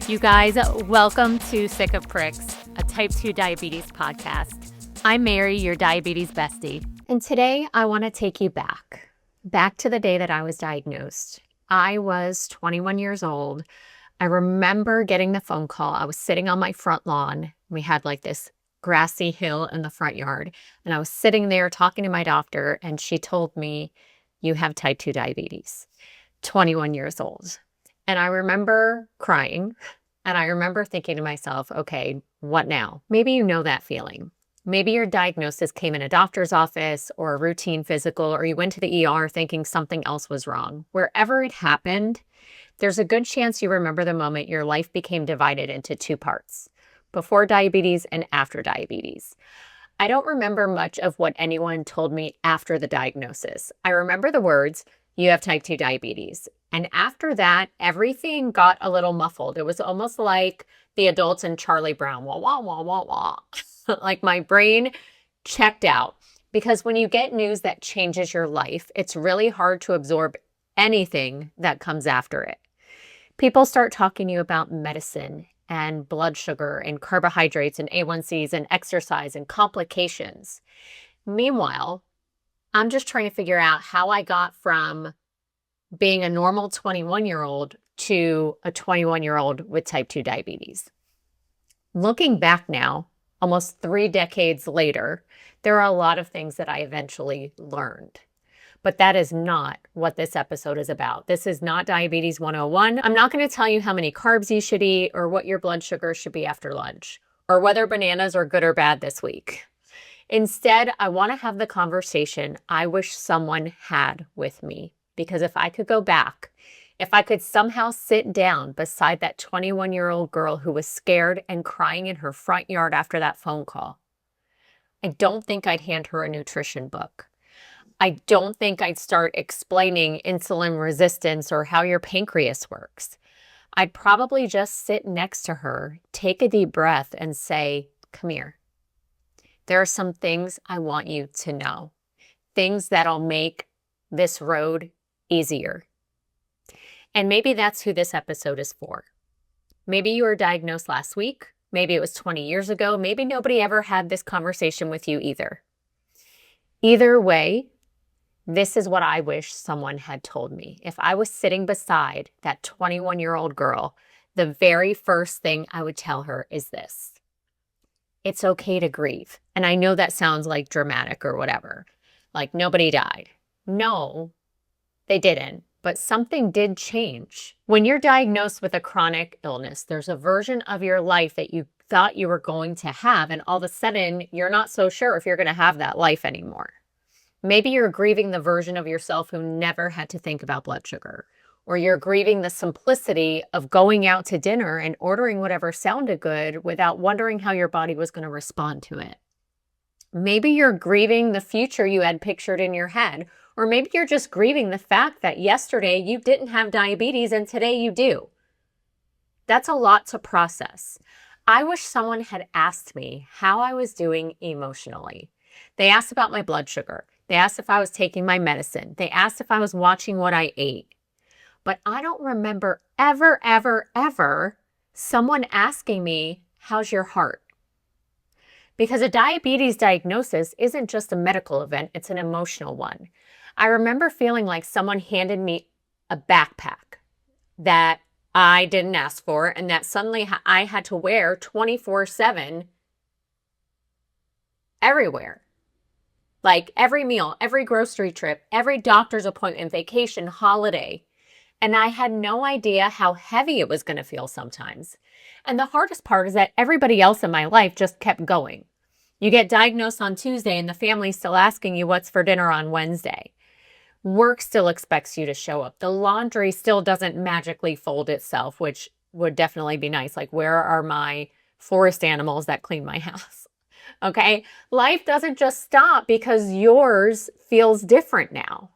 You guys, welcome to Sick of Pricks, a type 2 diabetes podcast. I'm Mary, your diabetes bestie. And today I want to take you back to the day that I was diagnosed. I was 21 years old. I remember getting the phone call. I was sitting on my front lawn. We had like this grassy hill in the front yard. And I was sitting there talking to my doctor, and she told me, you have type 2 diabetes, 21 years old. And I remember crying, and I remember thinking to myself, okay, what now? Maybe you know that feeling. Maybe your diagnosis came in a doctor's office or a routine physical, or you went to the ER thinking something else was wrong. Wherever it happened, there's a good chance you remember the moment your life became divided into two parts, before diabetes and after diabetes. I don't remember much of what anyone told me after the diagnosis. I remember the words, you have type 2 diabetes. And after that, everything got a little muffled. It was almost like the adults in Charlie Brown, wah, wah, wah, wah, wah. Like my brain checked out. Because when you get news that changes your life, it's really hard to absorb anything that comes after it. People start talking to you about medicine and blood sugar and carbohydrates and A1Cs and exercise and complications. Meanwhile, I'm just trying to figure out how I got from being a normal 21-year-old to a 21-year-old with type 2 diabetes. Looking back now, almost 3 decades later, there are a lot of things that I eventually learned. But that is not what this episode is about. This is not Diabetes 101. I'm not going to tell you how many carbs you should eat or what your blood sugar should be after lunch or whether bananas are good or bad this week. Instead, I want to have the conversation I wish someone had with me. Because if I could go back, if I could somehow sit down beside that 21-year-old girl who was scared and crying in her front yard after that phone call, I don't think I'd hand her a nutrition book. I don't think I'd start explaining insulin resistance or how your pancreas works. I'd probably just sit next to her, take a deep breath, and say, come here. There are some things I want you to know. Things that'll make this road easier. And maybe that's who this episode is for. Maybe you were diagnosed last week. Maybe it was 20 years ago. Maybe nobody ever had this conversation with you either. Either way, this is what I wish someone had told me. If I was sitting beside that 21-year-old girl, the very first thing I would tell her is this. It's okay to grieve. And I know that sounds like dramatic or whatever. Like nobody died. No, they didn't. But something did change. When you're diagnosed with a chronic illness, there's a version of your life that you thought you were going to have. And all of a sudden, you're not so sure if you're going to have that life anymore. Maybe you're grieving the version of yourself who never had to think about blood sugar. Or you're grieving the simplicity of going out to dinner and ordering whatever sounded good without wondering how your body was going to respond to it. Maybe you're grieving the future you had pictured in your head. Or maybe you're just grieving the fact that yesterday you didn't have diabetes and today you do. That's a lot to process. I wish someone had asked me how I was doing emotionally. They asked about my blood sugar. They asked if I was taking my medicine. They asked if I was watching what I ate. But I don't remember ever someone asking me, how's your heart? Because a diabetes diagnosis isn't just a medical event, it's an emotional one. I remember feeling like someone handed me a backpack that I didn't ask for and that suddenly I had to wear 24/7 everywhere. Like every meal, every grocery trip, every doctor's appointment, vacation, holiday. And I had no idea how heavy it was going to feel sometimes. And the hardest part is that everybody else in my life just kept going. You get diagnosed on Tuesday and the family's still asking you what's for dinner on Wednesday. Work still expects you to show up. The laundry still doesn't magically fold itself, which would definitely be nice. Like, where are my forest animals that clean my house? Okay? Life doesn't just stop because yours feels different now.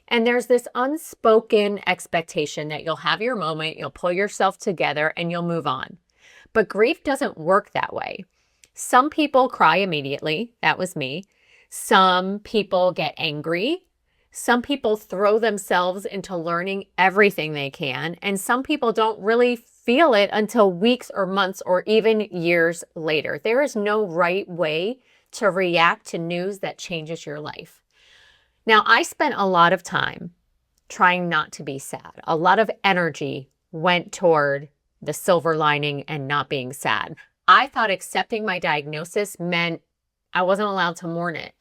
And there's this unspoken expectation that you'll have your moment, you'll pull yourself together, and you'll move on. But grief doesn't work that way. Some people cry immediately. That was me. Some people get angry. Some people throw themselves into learning everything they can, and some people don't really feel it until weeks or months or even years later. There is no right way to react to news that changes your life. Now, I spent a lot of time trying not to be sad. A lot of energy went toward the silver lining and not being sad. I thought accepting my diagnosis meant I wasn't allowed to mourn it.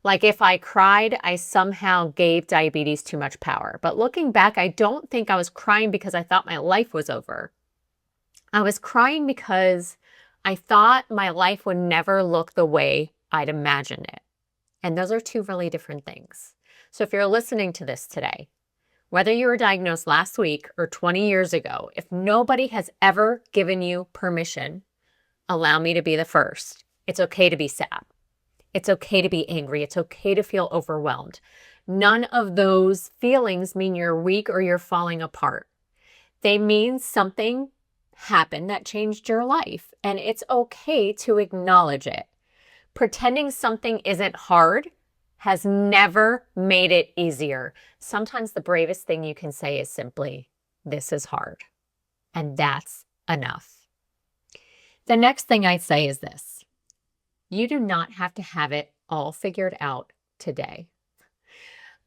Like if I cried, I somehow gave diabetes too much power. But looking back, I don't think I was crying because I thought my life was over. I was crying because I thought my life would never look the way I'd imagined it. And those are two really different things. So if you're listening to this today, whether you were diagnosed last week or 20 years ago, if nobody has ever given you permission, allow me to be the first. It's okay to be sad. It's okay to be angry. It's okay to feel overwhelmed. None of those feelings mean you're weak or you're falling apart. They mean something happened that changed your life, and it's okay to acknowledge it. Pretending something isn't hard has never made it easier. Sometimes the bravest thing you can say is simply, "This is hard." And that's enough. The next thing I'd say is this. You do not have to have it all figured out today.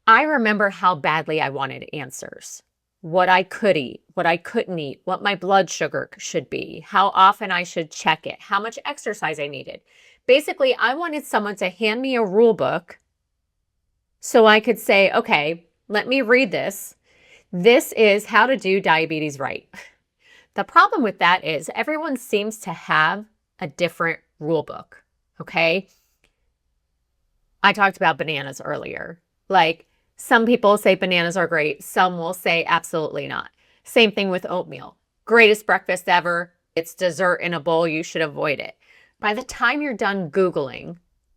I remember how badly I wanted answers. What I could eat, what I couldn't eat, what my blood sugar should be, how often I should check it, how much exercise I needed. Basically, I wanted someone to hand me a rule book so I could say, okay, let me read this. This is how to do diabetes right. The problem with that is everyone seems to have a different rule book. Okay. I talked about bananas earlier. Like some people say bananas are great. Some will say absolutely not. Same thing with oatmeal. Greatest breakfast ever. It's dessert in a bowl. You should avoid it. By the time you're done Googling,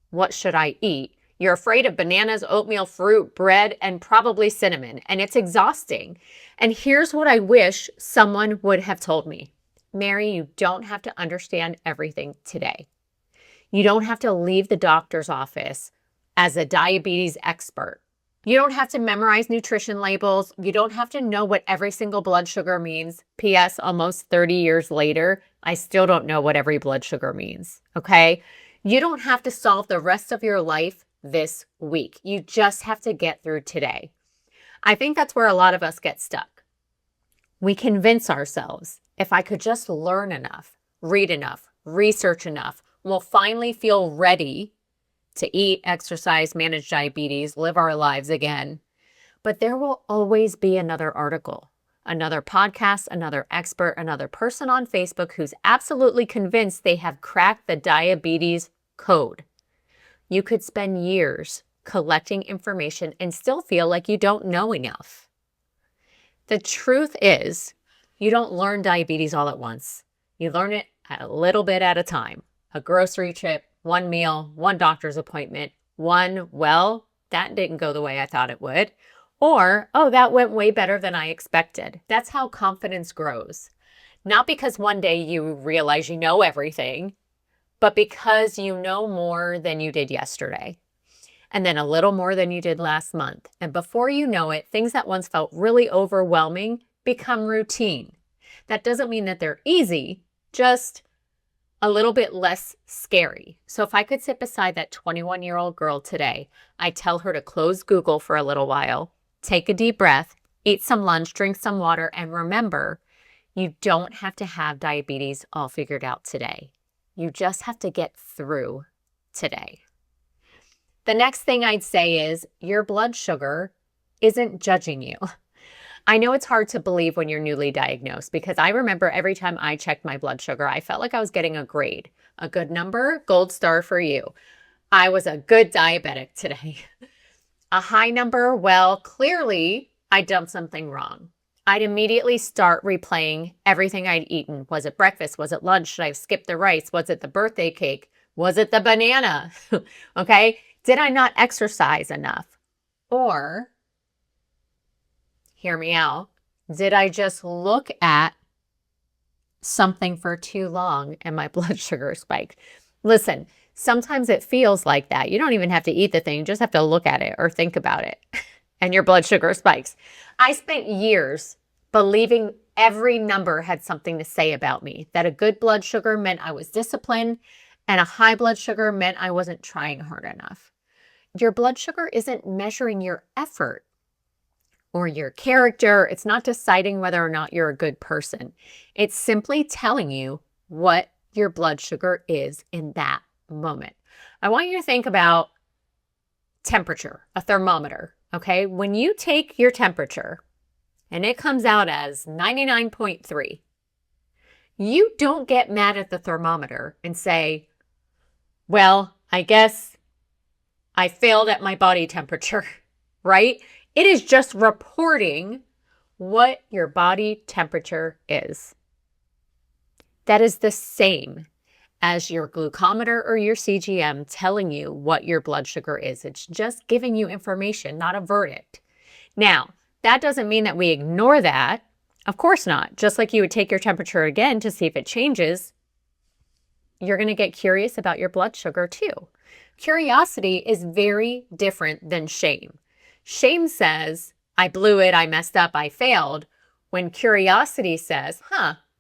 what should I eat? You're afraid of bananas, oatmeal, fruit, bread, and probably cinnamon. And it's exhausting. And here's what I wish someone would have told me. Mary, you don't have to understand everything today. You don't have to leave the doctor's office as a diabetes expert. You don't have to memorize nutrition labels. You don't have to know what every single blood sugar means. P.S. Almost 30 years later, I still don't know what every blood sugar means, okay? You don't have to solve the rest of your life this week. You just have to get through today. I think that's where a lot of us get stuck. We convince ourselves, if I could just learn enough, read enough, research enough, we'll finally feel ready to eat, exercise, manage diabetes, live our lives again. But there will always be another article, another podcast, another expert, another person on Facebook who's absolutely convinced they have cracked the diabetes code. You could spend years collecting information and still feel like you don't know enough. The truth is, you don't learn diabetes all at once. You learn it a little bit at a time. A grocery trip, one meal, one doctor's appointment, well, that didn't go the way I thought it would. Or, oh, that went way better than I expected. That's how confidence grows. Not because one day you realize you know everything, but because you know more than you did yesterday. And then a little more than you did last month. And before you know it, things that once felt really overwhelming become routine. That doesn't mean that they're easy, just a little bit less scary. So if I could sit beside that 21-year-old girl today, I'd tell her to close Google for a little while, take a deep breath, eat some lunch, drink some water, and remember, you don't have to have diabetes all figured out today. You just have to get through today. The next thing I'd say is your blood sugar isn't judging you. I know it's hard to believe when you're newly diagnosed because I remember every time I checked my blood sugar, I felt like I was getting a grade. A good number, gold star for you. I was a good diabetic today. A high number, well, clearly I done something wrong. I'd immediately start replaying everything I'd eaten. Was it breakfast? Was it lunch? Should I have skipped the rice? Was it the birthday cake? Was it the banana? Okay. Did I not exercise enough? Or, hear me out, did I just look at something for too long and my blood sugar spiked? Listen, sometimes it feels like that. You don't even have to eat the thing. You just have to look at it or think about it and your blood sugar spikes. I spent years believing every number had something to say about me, that a good blood sugar meant I was disciplined and a high blood sugar meant I wasn't trying hard enough. Your blood sugar isn't measuring your effort or your character. It's not deciding whether or not you're a good person. It's simply telling you what your blood sugar is in that moment. I want you to think about temperature, a thermometer, okay? When you take your temperature and it comes out as 99.3, you don't get mad at the thermometer and say, well, I guess I failed at my body temperature, right? It is just reporting what your body temperature is. That is the same as your glucometer or your CGM telling you what your blood sugar is. It's just giving you information, not a verdict. Now, that doesn't mean that we ignore that. Of course not. Just like you would take your temperature again to see if it changes, you're going to get curious about your blood sugar too. Curiosity is very different than shame. Shame says, I blew it, I messed up, I failed. When curiosity says,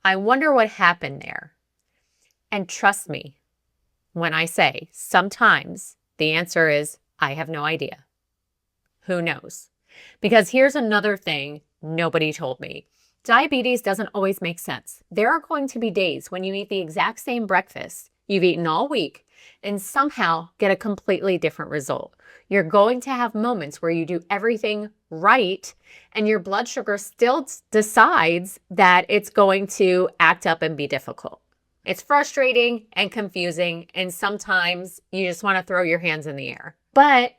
I wonder what happened there. And trust me when I say sometimes the answer is, I have no idea. Who knows? Because here's another thing nobody told me. Diabetes doesn't always make sense. There are going to be days when you eat the exact same breakfast you've eaten all week and somehow get a completely different result. You're going to have moments where you do everything right and your blood sugar still decides that it's going to act up and be difficult. It's frustrating and confusing, and sometimes you just want to throw your hands in the air. But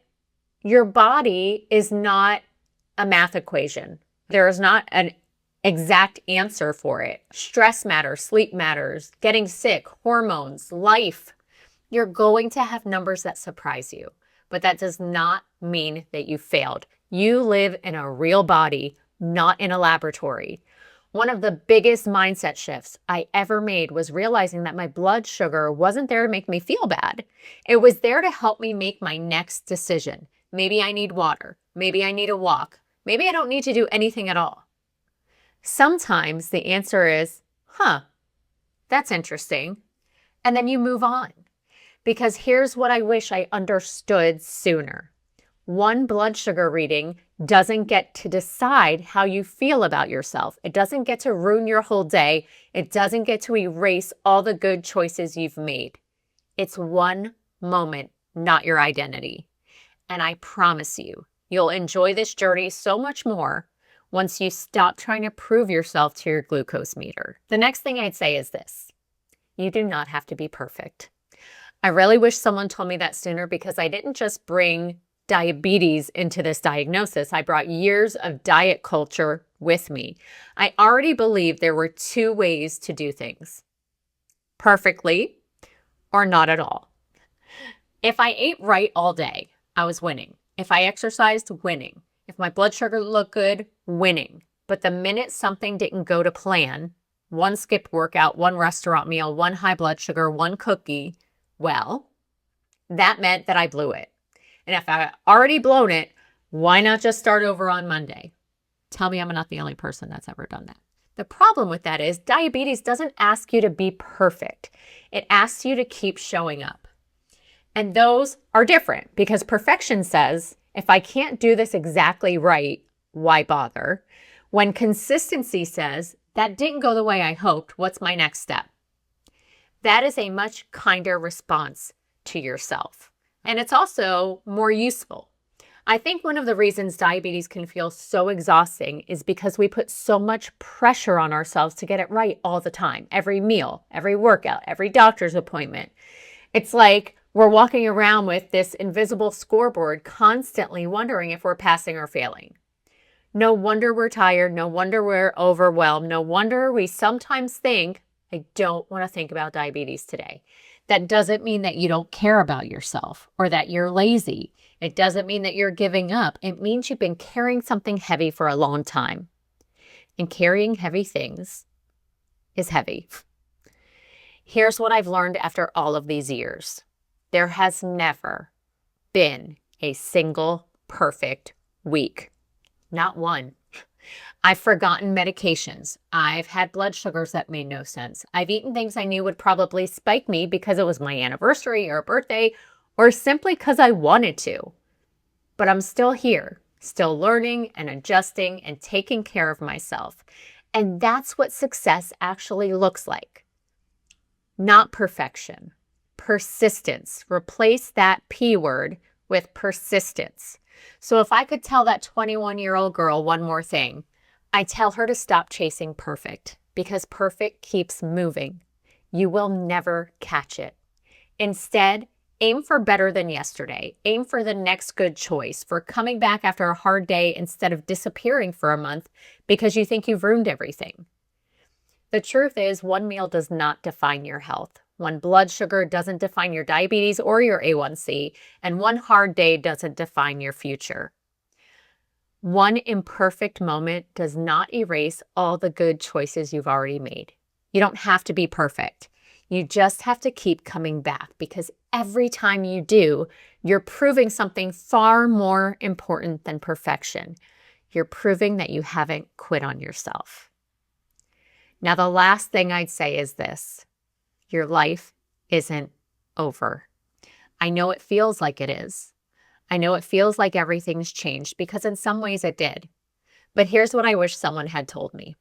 your body is not a math equation. There is not an exact answer for it. Stress matters, sleep matters, getting sick, hormones, life. You're going to have numbers that surprise you, but that does not mean that you failed. You live in a real body, not in a laboratory. One of the biggest mindset shifts I ever made was realizing that my blood sugar wasn't there to make me feel bad. It was there to help me make my next decision. Maybe I need water. Maybe I need a walk. Maybe I don't need to do anything at all. Sometimes the answer is, that's interesting. And then you move on. Because here's what I wish I understood sooner. One blood sugar reading doesn't get to decide how you feel about yourself. It doesn't get to ruin your whole day. It doesn't get to erase all the good choices you've made. It's one moment, not your identity. And I promise you, you'll enjoy this journey so much more once you stop trying to prove yourself to your glucose meter. The next thing I'd say is this: you do not have to be perfect. I really wish someone told me that sooner, because I didn't just bring diabetes into this diagnosis. I brought years of diet culture with me. I already believed there were two ways to do things: perfectly or not at all. If I ate right all day, I was winning. If I exercised, winning. If my blood sugar looked good, winning. But the minute something didn't go to plan, one skipped workout, one restaurant meal, one high blood sugar, one cookie, well, that meant that I blew it. And if I already blown it, why not just start over on Monday? Tell me I'm not the only person that's ever done that. The problem with that is diabetes doesn't ask you to be perfect. It asks you to keep showing up. And those are different, because perfection says, if I can't do this exactly right, why bother? When consistency says, that didn't go the way I hoped, what's my next step? That is a much kinder response to yourself. And it's also more useful. I think one of the reasons diabetes can feel so exhausting is because we put so much pressure on ourselves to get it right all the time. Every meal, every workout, every doctor's appointment. It's like we're walking around with this invisible scoreboard, constantly wondering if we're passing or failing. No wonder we're tired. No wonder we're overwhelmed. No wonder we sometimes think, I don't want to think about diabetes today. That doesn't mean that you don't care about yourself or that you're lazy. It doesn't mean that you're giving up. It means you've been carrying something heavy for a long time. And carrying heavy things is heavy. Here's what I've learned after all of these years. There has never been a single perfect week. Not one. I've forgotten medications. I've had blood sugars that made no sense. I've eaten things I knew would probably spike me because it was my anniversary or birthday, or simply because I wanted to. But I'm still here, still learning and adjusting and taking care of myself. And that's what success actually looks like. Not perfection. Persistence. Replace that P word with persistence. So if I could tell that 21-year-old girl one more thing, I tell her to stop chasing perfect, because perfect keeps moving. You will never catch it. Instead, aim for better than yesterday. Aim for the next good choice, for coming back after a hard day instead of disappearing for a month because you think you've ruined everything. The truth is, one meal does not define your health. One blood sugar doesn't define your diabetes or your A1C, and one hard day doesn't define your future. One imperfect moment does not erase all the good choices you've already made. You don't have to be perfect. You just have to keep coming back, because every time you do, you're proving something far more important than perfection. You're proving that you haven't quit on yourself. Now, the last thing I'd say is this: your life isn't over. I know it feels like it is. I know it feels like everything's changed, because in some ways it did. But here's what I wish someone had told me.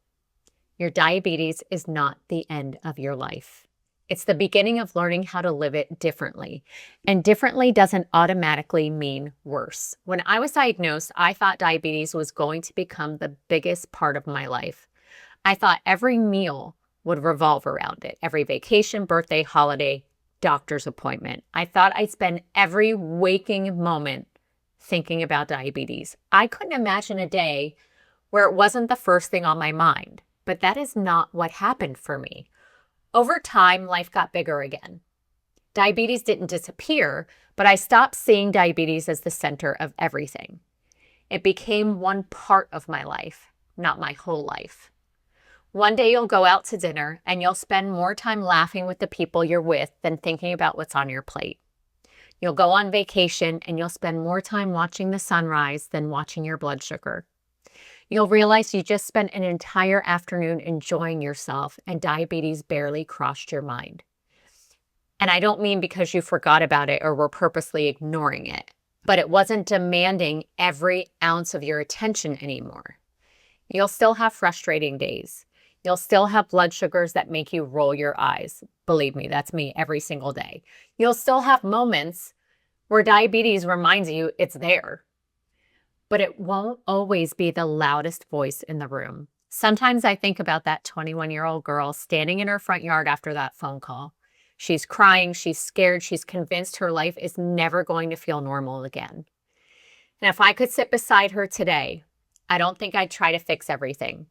Your diabetes is not the end of your life. It's the beginning of learning how to live it differently. And differently doesn't automatically mean worse. When I was diagnosed, I thought diabetes was going to become the biggest part of my life. I thought every meal would revolve around it. Every vacation, birthday, holiday, doctor's appointment. I thought I'd spend every waking moment thinking about diabetes. I couldn't imagine a day where it wasn't the first thing on my mind. But that is not what happened for me. Over time, life got bigger again. Diabetes didn't disappear, but I stopped seeing diabetes as the center of everything. It became one part of my life, not my whole life. One day you'll go out to dinner and you'll spend more time laughing with the people you're with than thinking about what's on your plate. You'll go on vacation and you'll spend more time watching the sunrise than watching your blood sugar. You'll realize you just spent an entire afternoon enjoying yourself and diabetes barely crossed your mind. And I don't mean because you forgot about it or were purposely ignoring it, but it wasn't demanding every ounce of your attention anymore. You'll still have frustrating days. You'll still have blood sugars that make you roll your eyes. Believe me, that's me every single day. You'll still have moments where diabetes reminds you it's there. But it won't always be the loudest voice in the room. Sometimes I think about that 21-year-old girl standing in her front yard after that phone call. She's crying, she's scared, she's convinced her life is never going to feel normal again. And if I could sit beside her today, I don't think I'd try to fix everything.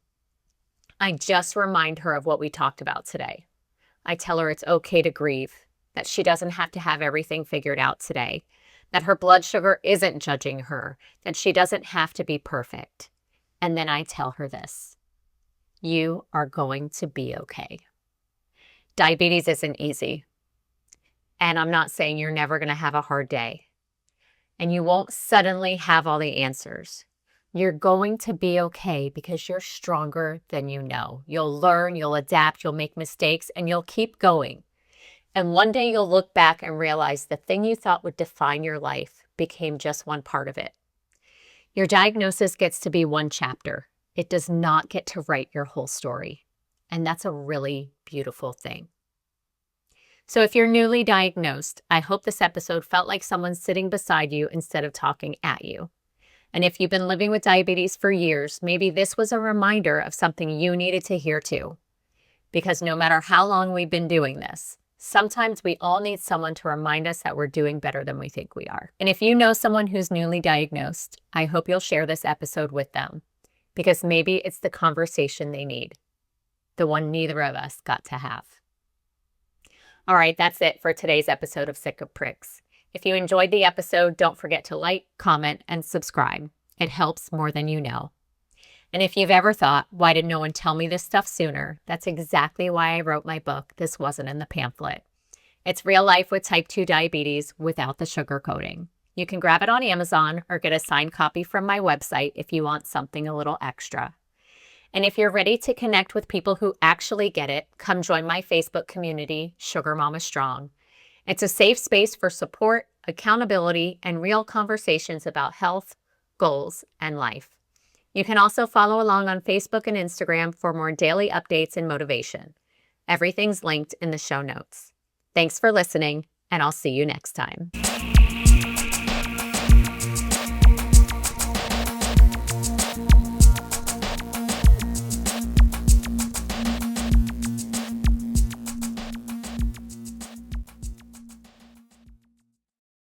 I just remind her of what we talked about today. I tell her it's okay to grieve, that she doesn't have to have everything figured out today, that her blood sugar isn't judging her, that she doesn't have to be perfect. And then I tell her this: you are going to be okay. Diabetes isn't easy. And I'm not saying you're never going to have a hard day. And you won't suddenly have all the answers. You're going to be okay because you're stronger than you know. You'll learn, you'll adapt, you'll make mistakes, and you'll keep going. And one day you'll look back and realize the thing you thought would define your life became just one part of it. Your diagnosis gets to be one chapter. It does not get to write your whole story. And that's a really beautiful thing. So if you're newly diagnosed, I hope this episode felt like someone sitting beside you instead of talking at you. And if you've been living with diabetes for years, maybe this was a reminder of something you needed to hear too. Because no matter how long we've been doing this, sometimes we all need someone to remind us that we're doing better than we think we are. And if you know someone who's newly diagnosed, I hope you'll share this episode with them, because maybe it's the conversation they need, the one neither of us got to have. All right, that's it for today's episode of Sick of Pricks. If you enjoyed the episode, don't forget to like, comment, and subscribe. It helps more than you know. And if you've ever thought, why did no one tell me this stuff sooner? That's exactly why I wrote my book, This Wasn't in the Pamphlet. It's real life with type 2 diabetes without the sugarcoating. You can grab it on Amazon or get a signed copy from my website if you want something a little extra. And if you're ready to connect with people who actually get it, come join my Facebook community, Sugar Mama Strong. It's a safe space for support, accountability, and real conversations about health, goals, and life. You can also follow along on Facebook and Instagram for more daily updates and motivation. Everything's linked in the show notes. Thanks for listening, and I'll see you next time.